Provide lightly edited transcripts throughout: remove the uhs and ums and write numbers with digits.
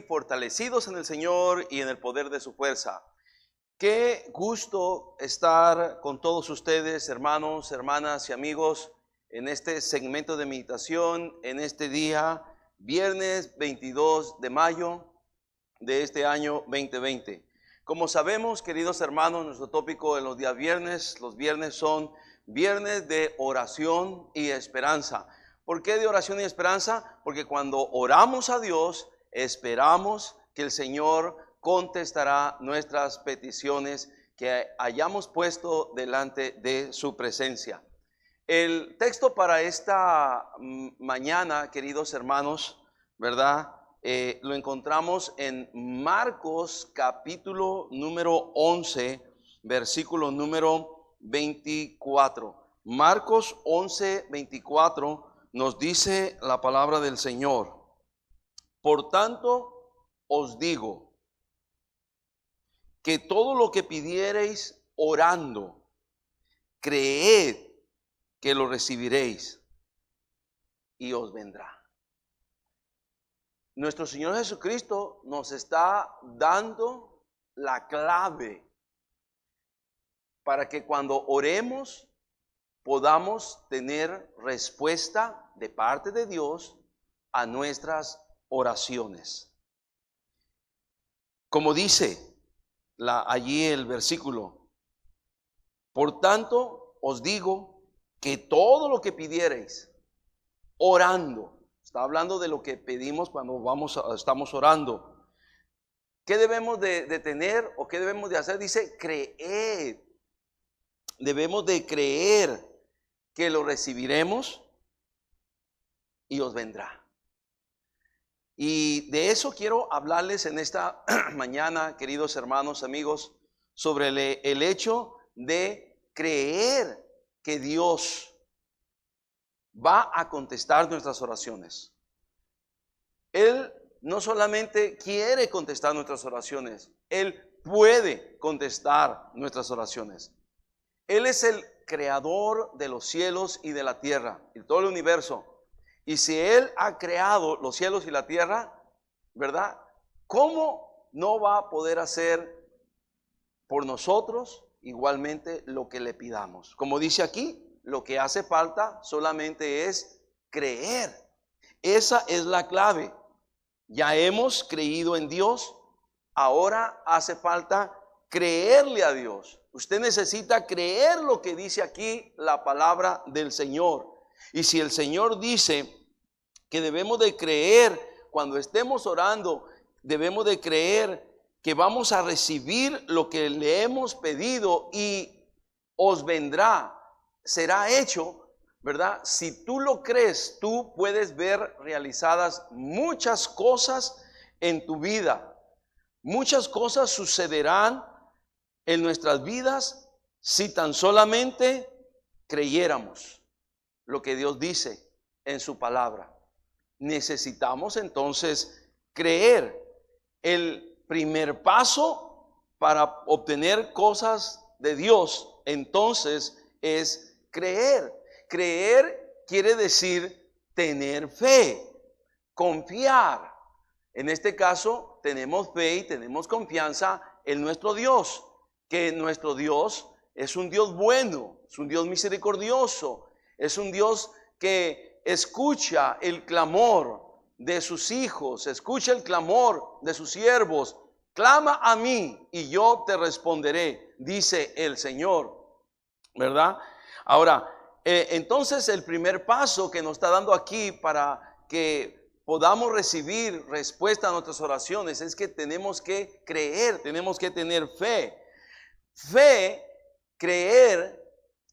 Fortalecidos en el Señor y en el poder de su fuerza. Qué gusto estar con todos ustedes, hermanos, hermanas y amigos, en este segmento de meditación, en este día, viernes 22 de mayo de este año 2020. Como sabemos, queridos hermanos, nuestro tópico en los viernes son viernes de oración y esperanza. ¿Por qué de oración y esperanza? Porque cuando oramos a Dios, esperamos que el Señor contestará nuestras peticiones que hayamos puesto delante de su presencia. El texto para esta mañana, queridos hermanos, ¿verdad? Lo encontramos en Marcos capítulo número 11, versículo número 24. Marcos 11, 24 nos dice la palabra del Señor. Por tanto, os digo que todo lo que pidiereis orando, creed que lo recibiréis y os vendrá. Nuestro Señor Jesucristo nos está dando la clave para que cuando oremos podamos tener respuesta de parte de Dios a nuestras oraciones. Como dice allí el versículo, por tanto os digo que todo lo que pidiereis orando, está hablando de lo que pedimos cuando estamos orando. ¿Qué debemos de tener o qué debemos de hacer? Dice, creed. Debemos de creer que lo recibiremos y os vendrá. Y de eso quiero hablarles en esta mañana, queridos hermanos, amigos, sobre el hecho de creer que Dios va a contestar nuestras oraciones. Él no solamente quiere contestar nuestras oraciones, Él puede contestar nuestras oraciones. Él es el creador de los cielos y de la tierra, y todo el universo. Y si Él ha creado los cielos y la tierra, ¿verdad? ¿Cómo no va a poder hacer por nosotros igualmente lo que le pidamos? Como dice aquí, lo que hace falta solamente es creer. Esa es la clave. Ya hemos creído en Dios, ahora hace falta creerle a Dios. Usted necesita creer lo que dice aquí la palabra del Señor. Y si el Señor dice que debemos de creer cuando estemos orando, debemos de creer que vamos a recibir lo que le hemos pedido y os vendrá, será hecho, ¿verdad? Si tú lo crees, tú puedes ver realizadas muchas cosas en tu vida. Muchas cosas sucederán en nuestras vidas si tan solamente creyéramos lo que Dios dice en su palabra. Necesitamos entonces creer. El primer paso para obtener cosas de Dios entonces es creer. Creer quiere decir tener fe, confiar. En este caso tenemos fe y tenemos confianza en nuestro Dios, que nuestro Dios es un Dios bueno, es un Dios misericordioso, es un Dios que escucha el clamor de sus hijos, escucha el clamor de sus siervos. Clama a mí y yo te responderé, dice el Señor, ¿verdad? Ahora, entonces el primer paso que nos está dando aquí para que podamos recibir respuesta a nuestras oraciones es que tenemos que creer, tenemos que tener fe. Fe, creer,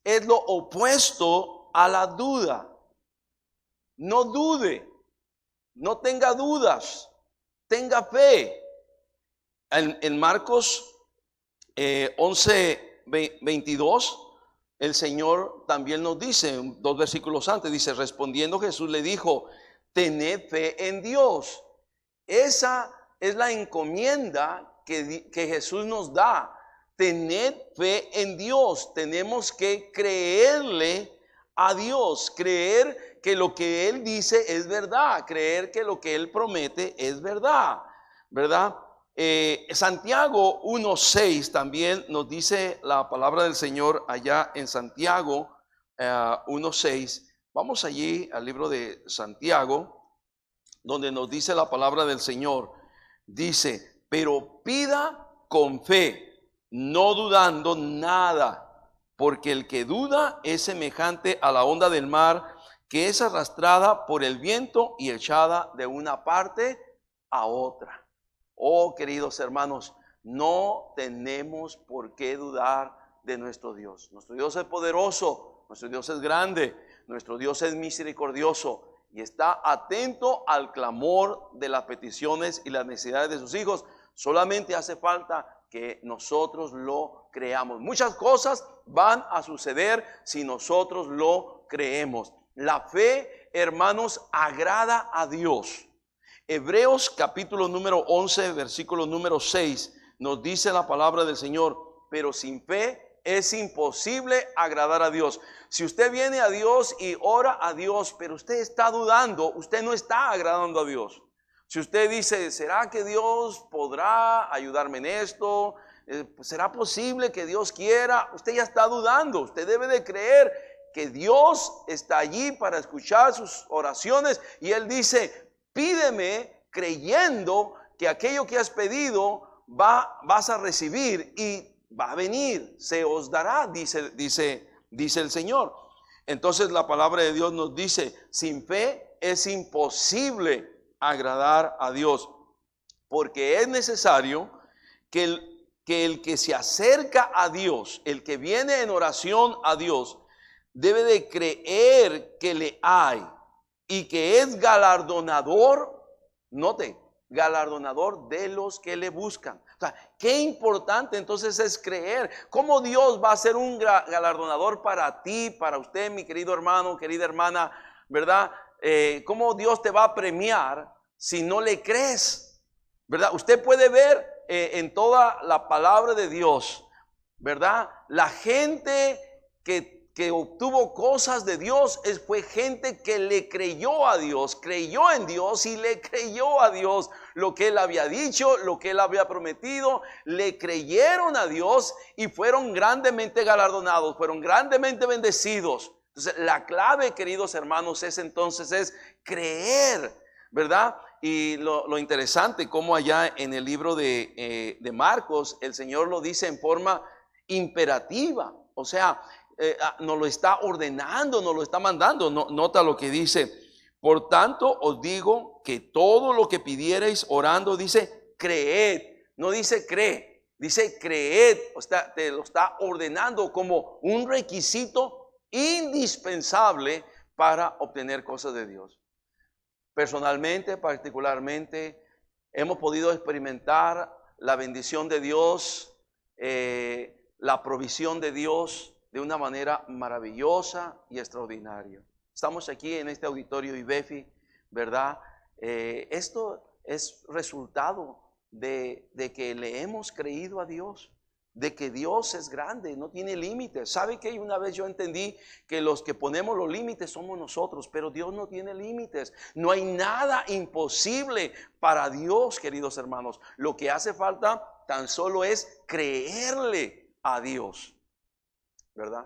es lo opuesto a la duda. No dude, no tenga dudas, tenga fe. En Marcos 11, 22, el Señor también nos dice, 2 versículos antes, dice, respondiendo Jesús le dijo, tened fe en Dios. Esa es la encomienda que Jesús nos da. Tened fe en Dios. Tenemos que creerle a Dios, creer que lo que Él dice es verdad, creer que lo que Él promete es verdad, ¿verdad? Santiago 1:6 también nos dice la palabra del Señor allá en Santiago 1:6. Vamos allí al libro de Santiago, donde nos dice la palabra del Señor. Dice, pero pida con fe, no dudando nada, porque el que duda es semejante a la onda del mar, que es arrastrada por el viento y echada de una parte a otra. Oh, queridos hermanos, no tenemos por qué dudar de nuestro Dios. Nuestro Dios es poderoso, nuestro Dios es grande, nuestro Dios es misericordioso y está atento al clamor de las peticiones y las necesidades de sus hijos. Solamente hace falta que nosotros lo creamos. Muchas cosas van a suceder si nosotros lo creemos. La fe, hermanos, agrada a Dios. Hebreos capítulo número 11, versículo número 6, nos dice la palabra del Señor, pero sin fe es imposible agradar a Dios. Si usted viene a Dios y ora a Dios, pero usted está dudando, usted no está agradando a Dios. Si usted dice, ¿será que Dios podrá ayudarme en esto? ¿Será posible que Dios quiera? Usted ya está dudando. Usted debe de creer que Dios está allí para escuchar sus oraciones. Y Él dice, pídeme creyendo que aquello que has pedido vas a recibir y va a venir, se os dará, dice el Señor. Entonces la palabra de Dios nos dice, sin fe es imposible agradar a Dios, porque es necesario que el que se acerca a Dios, el que viene en oración a Dios, debe de creer que le hay y que es galardonador, note, galardonador de los que le buscan. O sea, qué importante entonces es creer. ¿Cómo Dios va a ser un galardonador para ti, para usted, mi querido hermano, querida hermana, verdad? ¿Cómo Dios te va a premiar si no le crees? ¿Verdad? Usted puede ver en toda la palabra de Dios, ¿verdad? La gente que obtuvo cosas de Dios fue gente que le creyó a Dios, creyó en Dios y le creyó a Dios lo que Él había dicho, lo que Él había prometido. Le creyeron a Dios y fueron grandemente galardonados, fueron grandemente bendecidos. Entonces la clave, queridos hermanos, es creer, ¿verdad? Y lo interesante, como allá en el libro de Marcos, el Señor lo dice en forma imperativa, o sea, nos lo está ordenando, nos lo está mandando. Nota lo que dice, por tanto os digo que todo lo que pidiereis orando, dice creed, no dice cree, dice creed, o sea, te lo está ordenando como un requisito indispensable para obtener cosas de Dios. Personalmente, particularmente, hemos podido experimentar la bendición de Dios, la provisión de Dios de una manera maravillosa y extraordinaria. Estamos aquí en este auditorio IBEFI, ¿verdad? Esto es resultado de que le hemos creído a Dios, de que Dios es grande, no tiene límites. ¿Sabe qué? Una vez yo entendí que los que ponemos los límites somos nosotros, pero Dios no tiene límites. No hay nada imposible para Dios, queridos hermanos. Lo que hace falta tan solo es creerle a Dios, ¿verdad?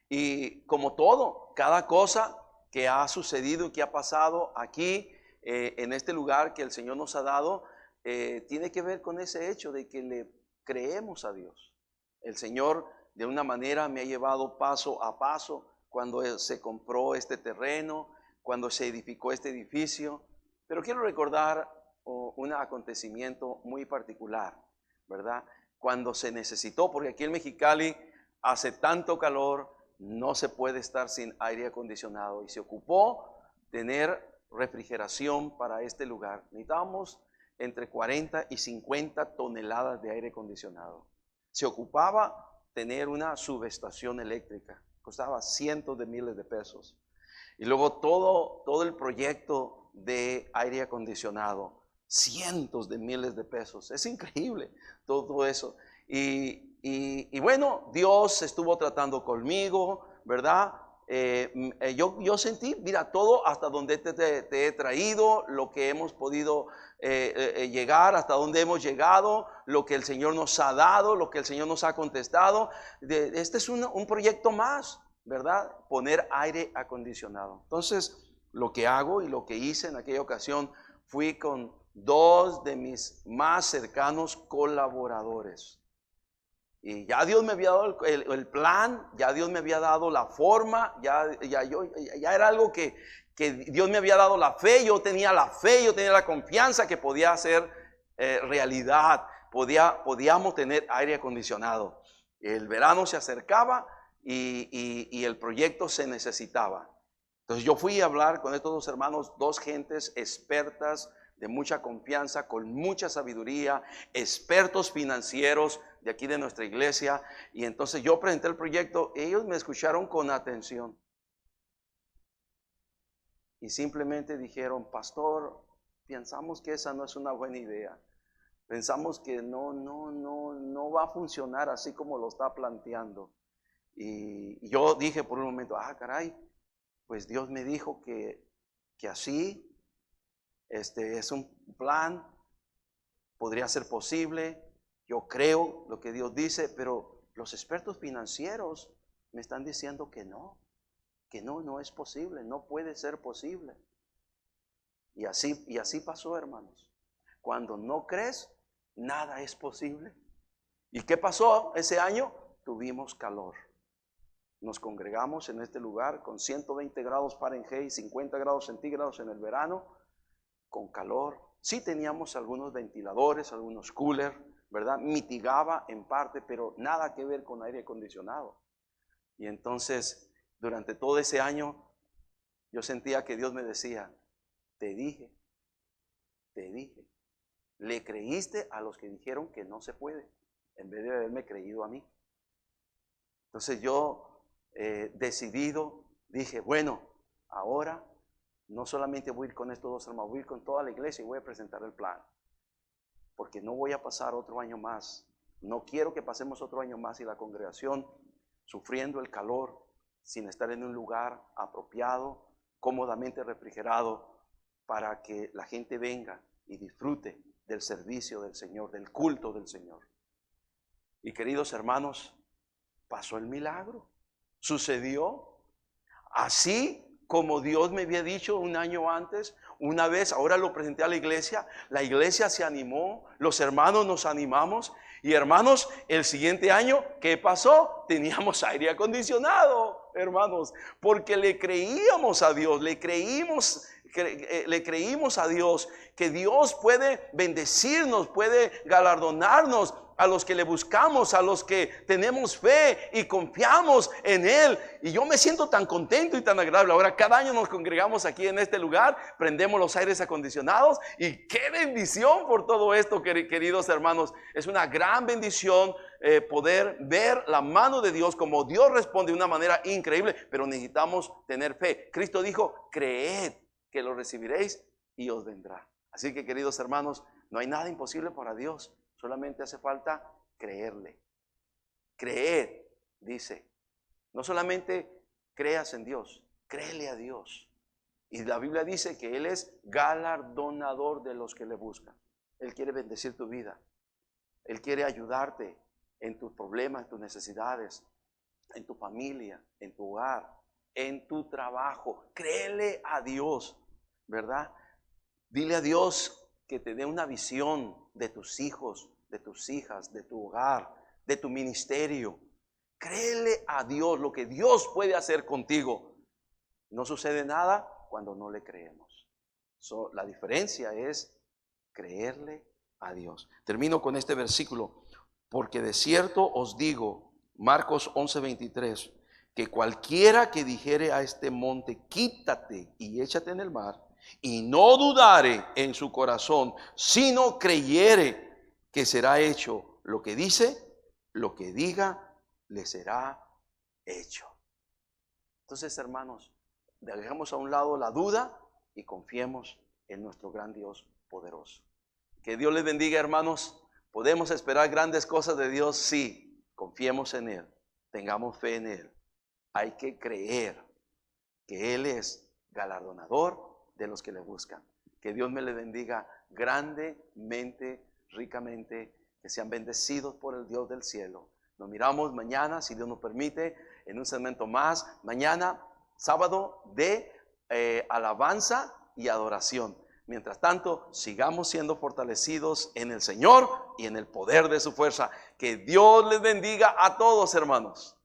Y como todo, cada cosa que ha sucedido y que ha pasado aquí en este lugar que el Señor nos ha dado, tiene que ver con ese hecho de que le creemos a Dios. El Señor de una manera me ha llevado paso a paso cuando se compró este terreno, cuando se edificó este edificio. Pero quiero recordar un acontecimiento muy particular, ¿verdad? Cuando se necesitó, porque aquí en Mexicali hace tanto calor, no se puede estar sin aire acondicionado y se ocupó tener refrigeración para este lugar. Necesitábamos entre 40 y 50 toneladas de aire acondicionado. Se ocupaba tener una subestación eléctrica, costaba cientos de miles de pesos. Y luego todo el proyecto de aire acondicionado, cientos de miles de pesos. Es increíble todo eso. Y bueno, Dios estuvo tratando conmigo, ¿verdad? yo sentí, mira, todo hasta donde te he traído, lo que hemos podido llegar, hasta donde hemos llegado, lo que el Señor nos ha dado, lo que el Señor nos ha contestado. Este es un proyecto más, ¿verdad? Poner aire acondicionado. Entonces, lo que hago y lo que hice en aquella ocasión, fui con 2 de mis más cercanos colaboradores. Y ya Dios me había dado el plan, ya Dios me había dado la forma, ya era algo que Dios me había dado la fe, yo tenía la confianza que podía hacer realidad, podíamos tener aire acondicionado. El verano se acercaba y el proyecto se necesitaba. Entonces yo fui a hablar con estos 2 hermanos, 2 gentes expertas, de mucha confianza, con mucha sabiduría, expertos financieros de aquí de nuestra iglesia. Y entonces yo presenté el proyecto, ellos me escucharon con atención y simplemente dijeron: pastor, pensamos que esa no es una buena idea, pensamos que no va a funcionar así como lo está planteando. Y yo dije por un momento: caray, pues Dios me dijo que así es un plan, podría ser posible. Yo creo lo que Dios dice, pero los expertos financieros me están diciendo que no es posible, no puede ser posible. Y así pasó, hermanos. Cuando no crees, nada es posible. ¿Y qué pasó ese año? Tuvimos calor. Nos congregamos en este lugar con 120 grados Fahrenheit, 50 grados centígrados en el verano, con calor. Sí teníamos algunos ventiladores, algunos coolers, ¿verdad? Mitigaba en parte, pero nada que ver con aire acondicionado. Y entonces, durante todo ese año, yo sentía que Dios me decía: te dije, le creíste a los que dijeron que no se puede, en vez de haberme creído a mí. Entonces yo, decidido, dije: bueno, ahora no solamente voy a ir con estos 2 hermanos, voy a ir con toda la iglesia y voy a presentar el plan. Porque no voy a pasar otro año más. No quiero que pasemos otro año más y la congregación sufriendo el calor, sin estar en un lugar apropiado, cómodamente refrigerado, para que la gente venga y disfrute del servicio del Señor, del culto del Señor. Y queridos hermanos, pasó el milagro, sucedió así como Dios me había dicho un año antes. Una vez, ahora lo presenté a la iglesia se animó, los hermanos nos animamos. Y hermanos, el siguiente año, ¿qué pasó? Teníamos aire acondicionado, hermanos, porque le creíamos a Dios, le creímos a Dios, que Dios puede bendecirnos, puede galardonarnos a los que le buscamos, a los que tenemos fe y confiamos en Él. Y yo me siento tan contento y tan agradable. Ahora cada año nos congregamos aquí en este lugar, prendemos los aires acondicionados, y qué bendición por todo esto, queridos hermanos. Es una gran bendición poder ver la mano de Dios, como Dios responde de una manera increíble, pero necesitamos tener fe. Cristo dijo: creed que lo recibiréis y os vendrá. Así que, queridos hermanos, no hay nada imposible para Dios. Solamente hace falta creerle. Creer, dice. No solamente creas en Dios, créele a Dios. Y la Biblia dice que Él es galardonador de los que le buscan. Él quiere bendecir tu vida. Él quiere ayudarte en tus problemas, en tus necesidades, en tu familia, en tu hogar, en tu trabajo. Créele a Dios, ¿verdad? Dile a Dios que te dé una visión de tus hijos, de tus hijas, de tu hogar, de tu ministerio. Créele a Dios lo que Dios puede hacer contigo. No sucede nada cuando no le creemos. La diferencia es creerle a Dios. Termino con este versículo. Porque de cierto os digo, Marcos 11:23, que cualquiera que dijere a este monte: quítate y échate en el mar, y no dudare en su corazón, sino creyere que será hecho lo que dice, lo que diga le será hecho. Entonces, hermanos, dejemos a un lado la duda y confiemos en nuestro gran Dios poderoso. Que Dios les bendiga, hermanos. ¿Podemos esperar grandes cosas de Dios? Sí. Confiemos en Él, tengamos fe en Él. Hay que creer que Él es galardonador de los que le buscan. Que Dios me le bendiga grandemente, ricamente, que sean bendecidos por el Dios del cielo. Nos miramos mañana, si Dios nos permite, en un segmento más. Mañana, sábado de alabanza y adoración. Mientras tanto, sigamos siendo fortalecidos en el Señor y en el poder de su fuerza. Que Dios les bendiga a todos, hermanos.